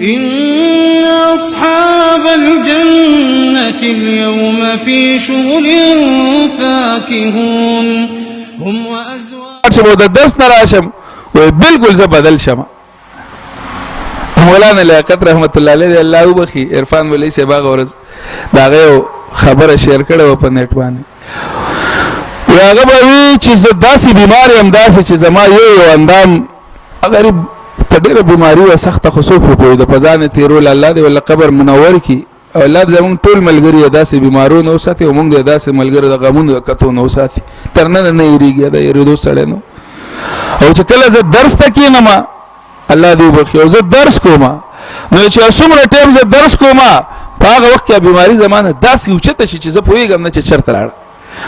إن أصحاب الجنة اليوم في شغل فاكهون هم وأزواجهم درس نراشم وبالکل زه بدل شم. مولانا لیاقت رحمت الله علیه الله وبخي عرفان ولی سے باغ ورځ دا غو خبره شیر کړو په نیټ باندې هغه به وی چې زه داسې بیمار یم داسې چې زما یو اندام اگر په ډېره بیماري او سخته خصوص په د پزان تیرول الله دې ول قبر منور کی او الله دې موږ ټول ملګری داسې بیمارونو او ساتي او موږ داسې ملګری د غمونو کتون او ساتي ترنه نه یریږي دا یریدو سره نو او چې کله زه درس تکینم الله دې وبخي او زه درس کوم نو چې څومره ټیم زه درس کوم په هغه وخت کې بیماری زمانه داسې اوچته شي چې زه پوهېږم نه چې چرته لاړ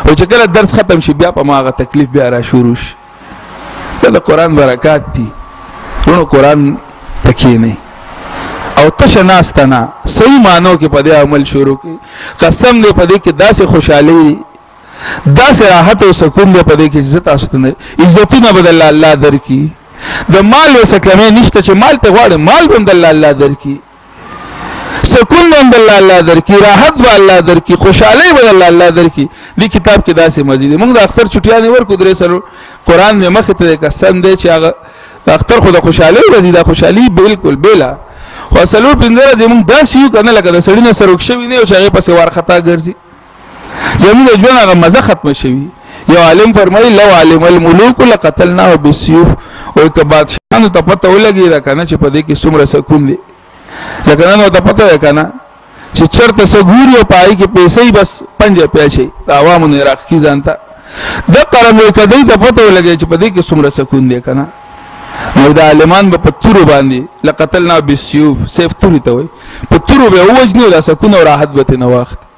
او چې کله درس ختم شي بیا په ما هغه تکلیف بیا را شروع شي دا د قرآن برکات دي ورونو قرآن تکینئ او تشه ناسته نه صحیح معنو کې په دې عمل شروع کړئ قسم دې په دې کې داسې خوشحالي داسې راحت او سکون دې په دې کې عزت تاسو ته نه عزتونه به د الله درکړي د مال وسه کمې نشته چې مال ته غواړې مال به هم د الله درکړي سکون به هم د الله درکړي راحت به الله درکړي خوشحالي به د الله درکړي دې کتاب کې داسې مزید موږ د اختر چټیانې ورکو درې سره قرآن مې مخې ته قسم دی چې هغه د اختر خو د خوشحالۍ ورځې دا خوشحالي بالکل بېله خو څلور پنځه ورځې موږ داسې یو که نه لکه د سړي نه سروک شوي نه یو چې هغې پسې وارخطا ګرځي زموږ د ژوند هغه مزه ختمه شوي یو عالم فرمایي لو علم الملوک لقتلناه بالسيوف وایي که بادشاهانو ته پته ولګېده که نه چې په دې کې څومره سکون دی لکه نن ورته پته دی که نه چې چېرته څه ګوري او په هغې کې پیسې بس پنجه پیاچوي د عوامو نه یې راښکي ځان ته دقه رنګ وایي که دوی ته پته ولګېده چې په دې کې څومره سکون دی که نه نو د عالمان به په تورو باندې لقتلناه بالسيوف سیف تورې ته وایي په تورو به یې ووژني او دا سکون او راحت به ترې نه واخلي